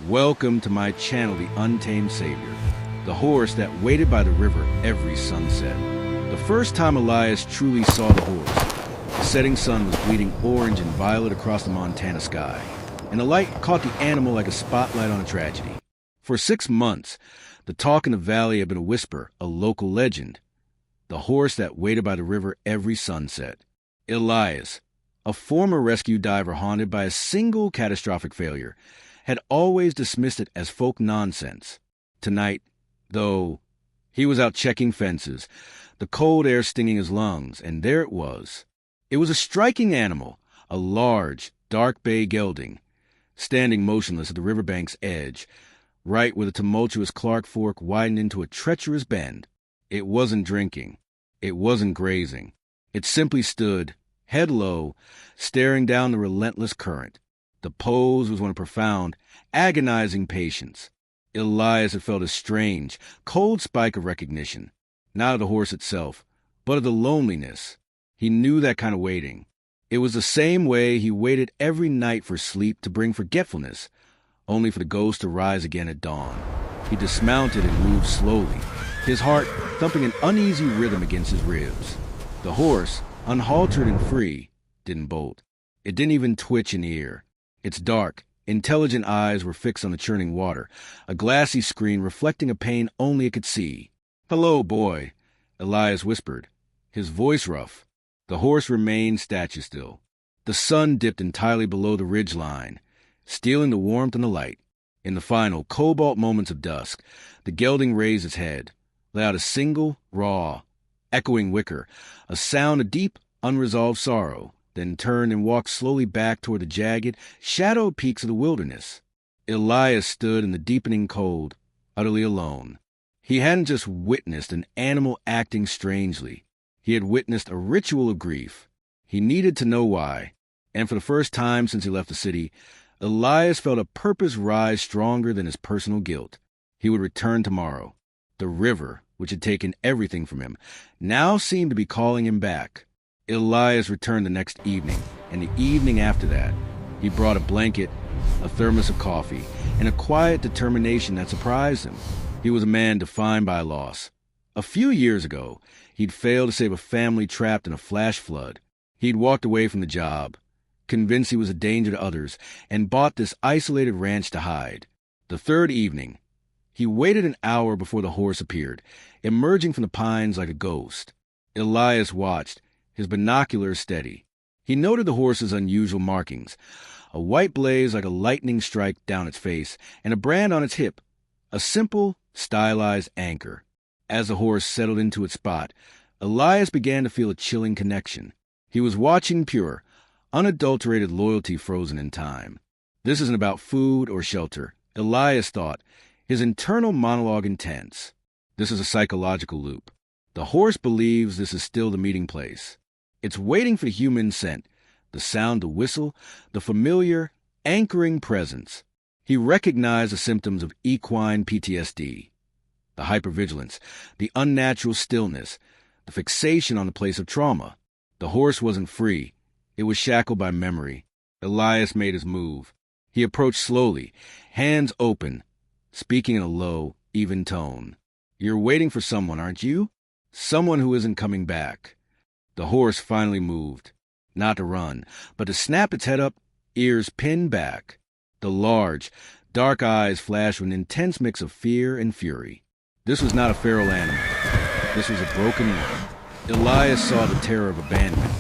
Welcome to my channel, The Untamed Savior, the horse that waited by the river every sunset. The first time Elias truly saw the horse, the setting sun was bleeding orange and violet across the Montana sky, and the light caught the animal like a spotlight on a tragedy. For 6 months, the talk in the valley had been a whisper, a local legend. The horse that waited by the river every sunset. Elias, a former rescue diver haunted by a single catastrophic failure, had always dismissed it as folk nonsense. Tonight, though, he was out checking fences, the cold air stinging his lungs, and there it was. It was a striking animal, a large, dark bay gelding, standing motionless at the riverbank's edge, right where the tumultuous Clark Fork widened into a treacherous bend. It wasn't drinking. It wasn't grazing. It simply stood, head low, staring down the relentless current. The pose was one of profound, agonizing patience. Elias had felt a strange, cold spike of recognition, not of the horse itself, but of the loneliness. He knew that kind of waiting. It was the same way he waited every night for sleep to bring forgetfulness, only for the ghost to rise again at dawn. He dismounted and moved slowly, his heart thumping an uneasy rhythm against his ribs. The horse, unhaltered and free, didn't bolt. It didn't even twitch an ear. Its dark, intelligent eyes were fixed on the churning water, a glassy screen reflecting a pain only it could see. "Hello, boy," Elias whispered, his voice rough. The horse remained statue still. The sun dipped entirely below the ridge line, stealing the warmth and the light. In the final, cobalt moments of dusk, the gelding raised its head, let out a single, raw, echoing whicker, a sound of deep, unresolved sorrow, then turned and walked slowly back toward the jagged, shadowed peaks of the wilderness. Elias stood in the deepening cold, utterly alone. He hadn't just witnessed an animal acting strangely. He had witnessed a ritual of grief. He needed to know why, and for the first time since he left the city, Elias felt a purpose rise stronger than his personal guilt. He would return tomorrow. The river, which had taken everything from him, now seemed to be calling him back. Elias returned the next evening, and the evening after that. He brought a blanket, a thermos of coffee, and a quiet determination that surprised him. He was a man defined by loss. A few years ago, he'd failed to save a family trapped in a flash flood. He'd walked away from the job, convinced he was a danger to others, and bought this isolated ranch to hide. The third evening, he waited an hour before the horse appeared, emerging from the pines like a ghost. Elias watched, his binoculars steady. He noted the horse's unusual markings, a white blaze like a lightning strike down its face, and a brand on its hip, a simple, stylized anchor. As the horse settled into its spot, Elias began to feel a chilling connection. He was watching pure, unadulterated loyalty frozen in time. This isn't about food or shelter, Elias thought, his internal monologue intense. This is a psychological loop. The horse believes this is still the meeting place. It's waiting for the human scent, the sound to whistle, the familiar, anchoring presence. He recognized the symptoms of equine PTSD, the hypervigilance, the unnatural stillness, the fixation on the place of trauma. The horse wasn't free. It was shackled by memory. Elias made his move. He approached slowly, hands open, speaking in a low, even tone. "You're waiting for someone, aren't you? Someone who isn't coming back." The horse finally moved, not to run, but to snap its head up, ears pinned back. The large, dark eyes flashed with an intense mix of fear and fury. This was not a feral animal. This was a broken one. Elias saw the terror of abandonment,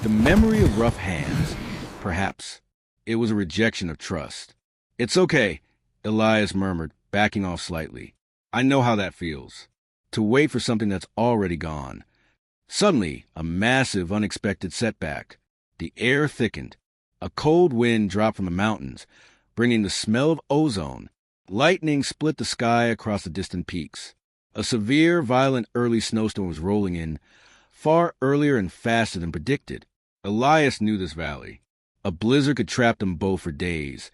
the memory of rough hands. Perhaps it was a rejection of trust. "It's okay," Elias murmured, backing off slightly. "I know how that feels. To wait for something that's already gone." Suddenly, a massive, unexpected setback. The air thickened. A cold wind dropped from the mountains, bringing the smell of ozone. Lightning split the sky across the distant peaks. A severe, violent early snowstorm was rolling in, far earlier and faster than predicted. Elias knew this valley. A blizzard could trap them both for days,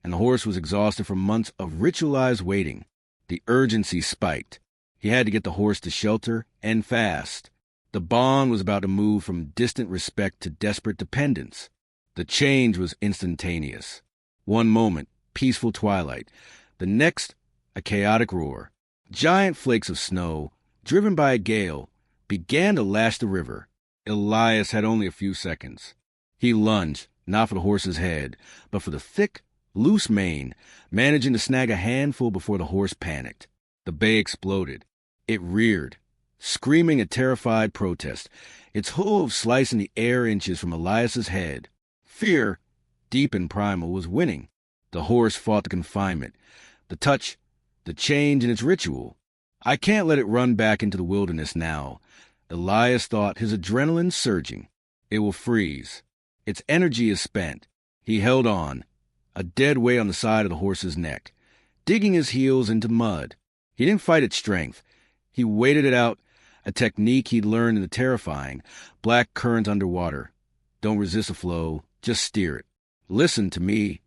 and the horse was exhausted from months of ritualized waiting. The urgency spiked. He had to get the horse to shelter, and fast. The bond was about to move from distant respect to desperate dependence. The change was instantaneous. One moment, peaceful twilight. The next, a chaotic roar. Giant flakes of snow, driven by a gale, began to lash the river. Elias had only a few seconds. He lunged, not for the horse's head, but for the thick, loose mane, managing to snag a handful before the horse panicked. The bay exploded. It reared, screaming a terrified protest, its hooves slicing the air inches from Elias's head. Fear, deep and primal, was winning. The horse fought the confinement, the touch, the change in its ritual. I can't let it run back into the wilderness now. Elias thought, his adrenaline surging. It will freeze. Its energy is spent. He held on, a dead weight on the side of the horse's neck, digging his heels into mud. He didn't fight its strength. He waited it out, a technique he'd learned in the terrifying black current underwater. Don't resist the flow, just steer it. Listen to me.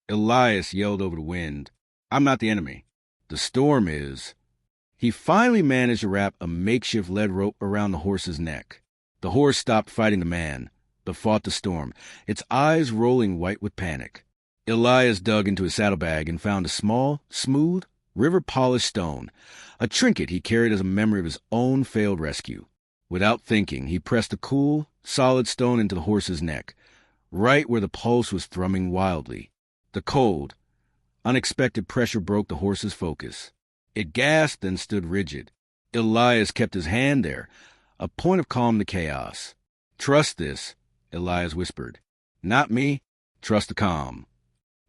Elias yelled over the wind. I'm not the enemy. The storm is. He finally managed to wrap a makeshift lead rope around the horse's neck. The horse stopped fighting the man, but fought the storm, its eyes rolling white with panic. Elias dug into his saddlebag and found a small, smooth, river-polished stone, a trinket he carried as a memory of his own failed rescue. Without thinking, he pressed the cool, solid stone into the horse's neck, right where the pulse was thrumming wildly. The cold, unexpected pressure broke the horse's focus. It gasped and stood rigid. Elias kept his hand there, a point of calm to chaos. Trust this, Elias whispered. Not me. Trust the calm.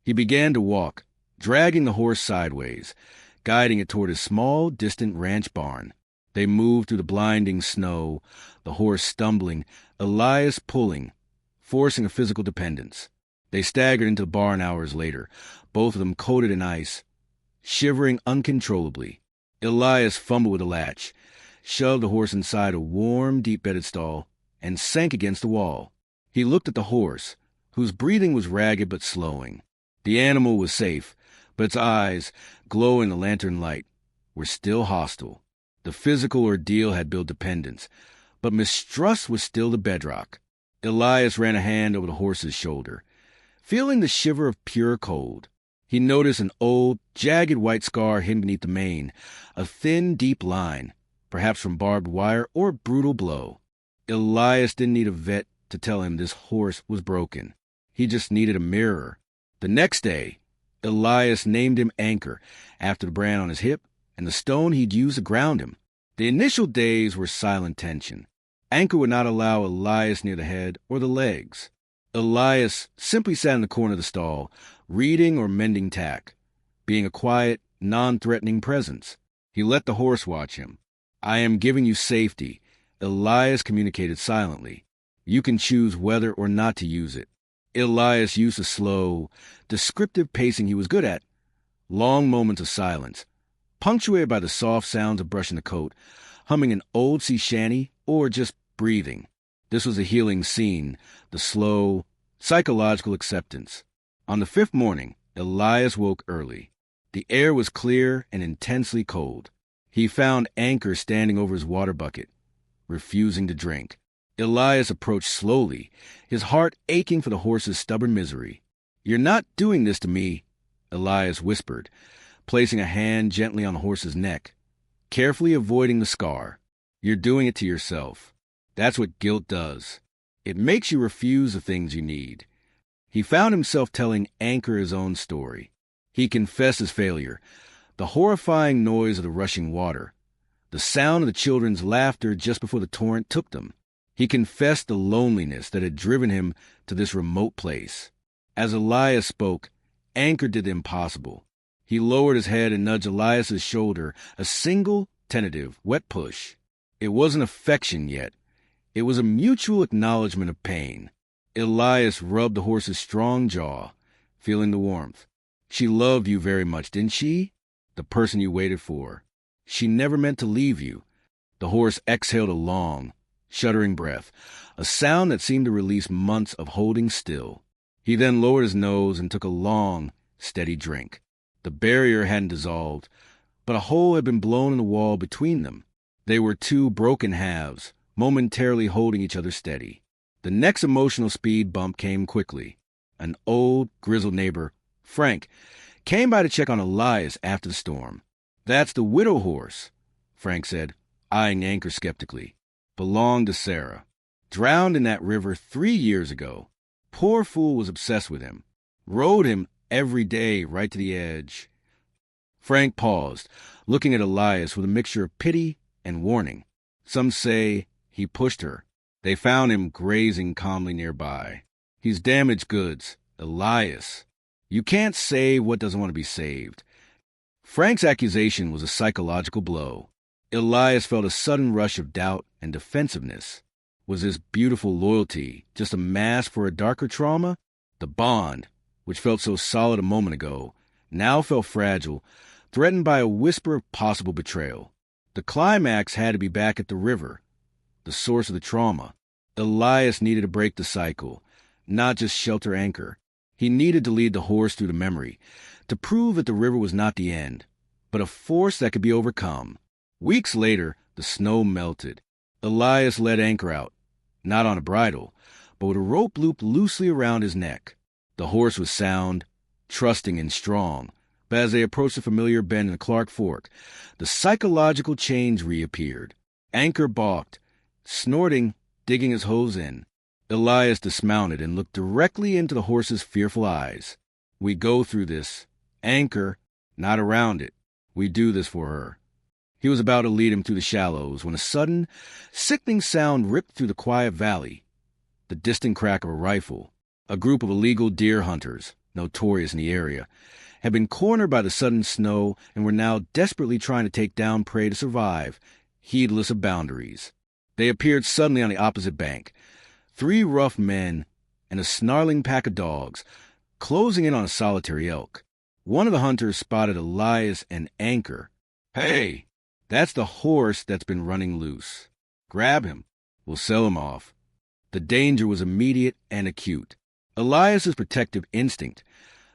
He began to walk, dragging the horse sideways, guiding it toward his small, distant ranch barn. They moved through the blinding snow, the horse stumbling, Elias pulling, forcing a physical dependence. They staggered into the barn hours later, both of them coated in ice, shivering uncontrollably. Elias fumbled with the latch, shoved the horse inside a warm, deep-bedded stall, and sank against the wall. He looked at the horse, whose breathing was ragged but slowing. The animal was safe, but its eyes, glowing in the lantern light, were still hostile. The physical ordeal had built dependence, but mistrust was still the bedrock. Elias ran a hand over the horse's shoulder, feeling the shiver of pure cold. He noticed an old, jagged white scar hidden beneath the mane, a thin, deep line, perhaps from barbed wire or brutal blow. Elias didn't need a vet to tell him this horse was broken. He just needed a mirror. The next day, Elias named him Anchor, after the brand on his hip and the stone he'd used to ground him. The initial days were silent tension. Anchor would not allow Elias near the head or the legs. Elias simply sat in the corner of the stall, reading or mending tack, being a quiet, non-threatening presence. He let the horse watch him. I am giving you safety, Elias communicated silently. You can choose whether or not to use it. Elias used the slow, descriptive pacing he was good at. Long moments of silence, punctuated by the soft sounds of brushing the coat, humming an old sea shanty, or just breathing. This was a healing scene, the slow, psychological acceptance. On the fifth morning, Elias woke early. The air was clear and intensely cold. He found Anchor standing over his water bucket, refusing to drink. Elias approached slowly, his heart aching for the horse's stubborn misery. You're not doing this to me, Elias whispered, placing a hand gently on the horse's neck, carefully avoiding the scar. You're doing it to yourself. That's what guilt does. It makes you refuse the things you need. He found himself telling Anchor his own story. He confessed his failure, the horrifying noise of the rushing water, the sound of the children's laughter just before the torrent took them. He confessed the loneliness that had driven him to this remote place. As Elias spoke, Anchor did the impossible. He lowered his head and nudged Elias's shoulder, a single, tentative, wet push. It wasn't affection yet. It was a mutual acknowledgement of pain. Elias rubbed the horse's strong jaw, feeling the warmth. She loved you very much, didn't she? The person you waited for. She never meant to leave you. The horse exhaled a long, shuddering breath, a sound that seemed to release months of holding still. He then lowered his nose and took a long, steady drink. The barrier hadn't dissolved, but a hole had been blown in the wall between them. They were two broken halves, momentarily holding each other steady. The next emotional speed bump came quickly. An old, grizzled neighbor Frank came by to check on Elias after the storm. "That's the widow horse," Frank said, eyeing Anchor skeptically. "Belonged to Sarah. Drowned in that river 3 years ago. Poor fool was obsessed with him. Rode him every day right to the edge." Frank paused, looking at Elias with a mixture of pity and warning. "Some say he pushed her. They found him grazing calmly nearby. He's damaged goods. Elias. You can't save what doesn't want to be saved." Frank's accusation was a psychological blow. Elias felt a sudden rush of doubt and defensiveness. Was this beautiful loyalty just a mask for a darker trauma? The bond, which felt so solid a moment ago, now felt fragile, threatened by a whisper of possible betrayal. The climax had to be back at the river, the source of the trauma. Elias needed to break the cycle, not just shelter Anchor. He needed to lead the horse through the memory, to prove that the river was not the end, but a force that could be overcome. Weeks later, the snow melted. Elias led Anchor out, not on a bridle, but with a rope looped loosely around his neck. The horse was sound, trusting and strong, but as they approached a familiar bend in the Clark Fork, the psychological change reappeared. Anchor balked, snorting, digging his hose in. Elias dismounted and looked directly into the horse's fearful eyes. "We go through this. Anchor, not around it. We do this for her." He was about to lead him through the shallows when a sudden, sickening sound ripped through the quiet valley. The distant crack of a rifle. A group of illegal deer hunters, notorious in the area, had been cornered by the sudden snow and were now desperately trying to take down prey to survive, heedless of boundaries. They appeared suddenly on the opposite bank. 3 rough men and a snarling pack of dogs, closing in on a solitary elk. One of the hunters spotted Elias and Anchor. "Hey, that's the horse that's been running loose. Grab him. We'll sell him off." The danger was immediate and acute. Elias's protective instinct,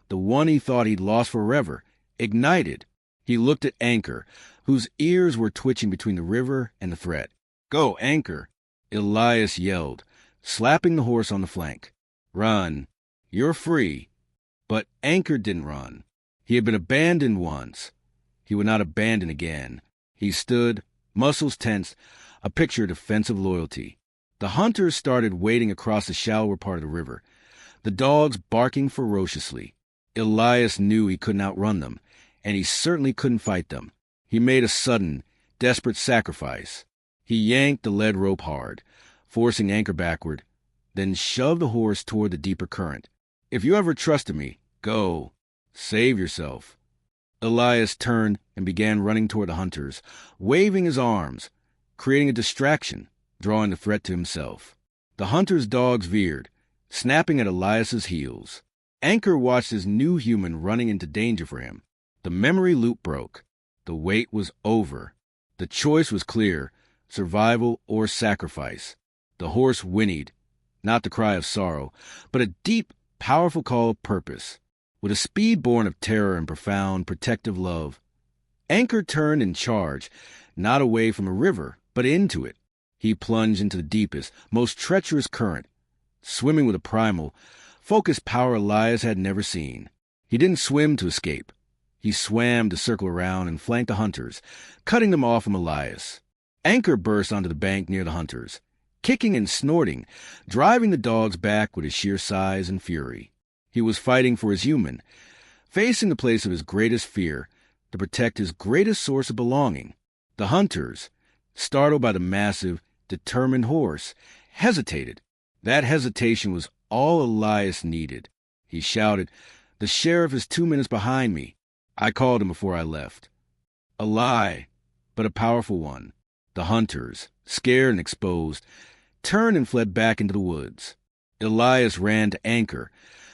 the one he thought he'd lost forever, ignited. He looked at Anchor, whose ears were twitching between the river and the threat. "Go, Anchor," Elias yelled, slapping the horse on the flank. "Run. You're free." But Anchor didn't run. He had been abandoned once. He would not abandon again. He stood, muscles tense, a picture of defensive loyalty. The hunters started wading across the shallower part of the river, the dogs barking ferociously. Elias knew he couldn't outrun them, and he certainly couldn't fight them. He made a sudden, desperate sacrifice. He yanked the lead rope hard, forcing Anchor backward, then shoved the horse toward the deeper current. "If you ever trusted me, go. Save yourself." Elias turned and began running toward the hunters, waving his arms, creating a distraction, drawing the threat to himself. The hunters' dogs veered, snapping at Elias's heels. Anchor watched his new human running into danger for him. The memory loop broke. The wait was over. The choice was clear, survival or sacrifice. The horse whinnied, not the cry of sorrow, but a deep, powerful call of purpose, with a speed born of terror and profound, protective love. Anchor turned and charged, not away from a river, but into it. He plunged into the deepest, most treacherous current, swimming with a primal, focused power Elias had never seen. He didn't swim to escape. He swam to circle around and flank the hunters, cutting them off from Elias. Anchor burst onto the bank near the hunters, kicking and snorting, driving the dogs back with his sheer size and fury. He was fighting for his human, facing the place of his greatest fear, to protect his greatest source of belonging. The hunters, startled by the massive, determined horse, hesitated. That hesitation was all Elias needed. He shouted, "The sheriff is 2 minutes behind me. I called him before I left." A lie, but a powerful one. The hunters, scared and exposed, turned and fled back into the woods. Elias ran to Anchor,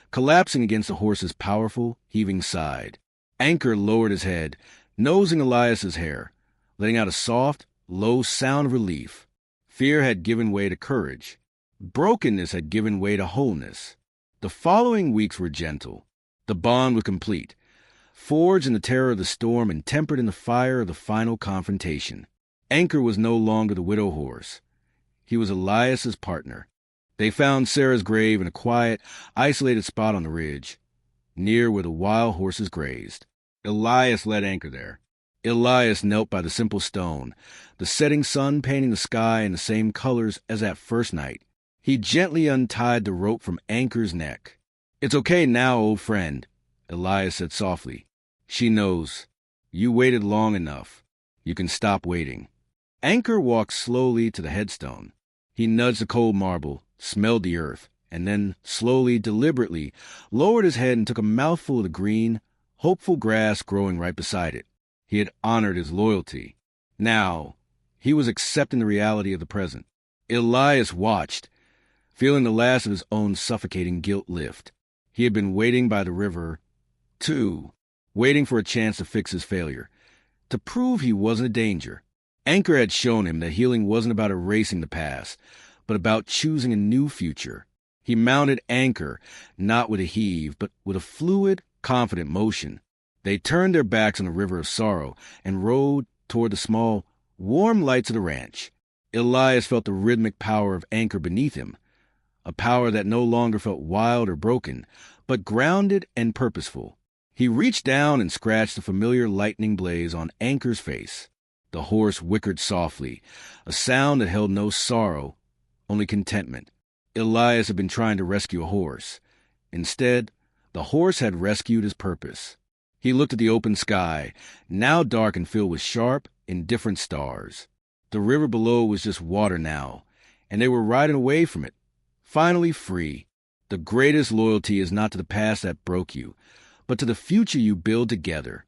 collapsing against the horse's powerful, heaving side. Anchor lowered his head, nosing Elias's hair, letting out a soft, low sound of relief. Fear had given way to courage. Brokenness had given way to wholeness. The following weeks were gentle. The bond was complete, forged in the terror of the storm and tempered in the fire of the final confrontation. Anchor was no longer the widow horse. He was Elias's partner. They found Sarah's grave in a quiet, isolated spot on the ridge. near where the wild horses grazed. Elias led anchor there. Elias knelt by the simple stone, the setting sun painting the sky in the same colors as that first night. He gently untied the rope from Anchor's neck. "It's okay now, old friend," Elias said softly. "She knows. You waited long enough. You can stop waiting." Anchor walked slowly to the headstone. He nudged the cold marble, smelled the earth, and then, slowly, deliberately, lowered his head and took a mouthful of the green, hopeful grass growing right beside it. He had honored his loyalty. Now, he was accepting the reality of the present. Elias watched, feeling the last of his own suffocating guilt lift. He had been waiting by the river, too, waiting for a chance to fix his failure, to prove he wasn't a danger. Anchor had shown him that healing wasn't about erasing the past, but about choosing a new future. He mounted Anchor, not with a heave, but with a fluid, confident motion. They turned their backs on the river of sorrow and rowed toward the small, warm lights of the ranch. Elias felt the rhythmic power of Anchor beneath him, a power that no longer felt wild or broken, but grounded and purposeful. He reached down and scratched the familiar lightning blaze on Anchor's face. The horse whickered softly, a sound that held no sorrow, only contentment. Elias had been trying to rescue a horse. Instead, the horse had rescued his purpose. He looked at the open sky, now dark and filled with sharp, indifferent stars. The river below was just water now, and they were riding away from it, finally free. The greatest loyalty is not to the past that broke you, but to the future you build together.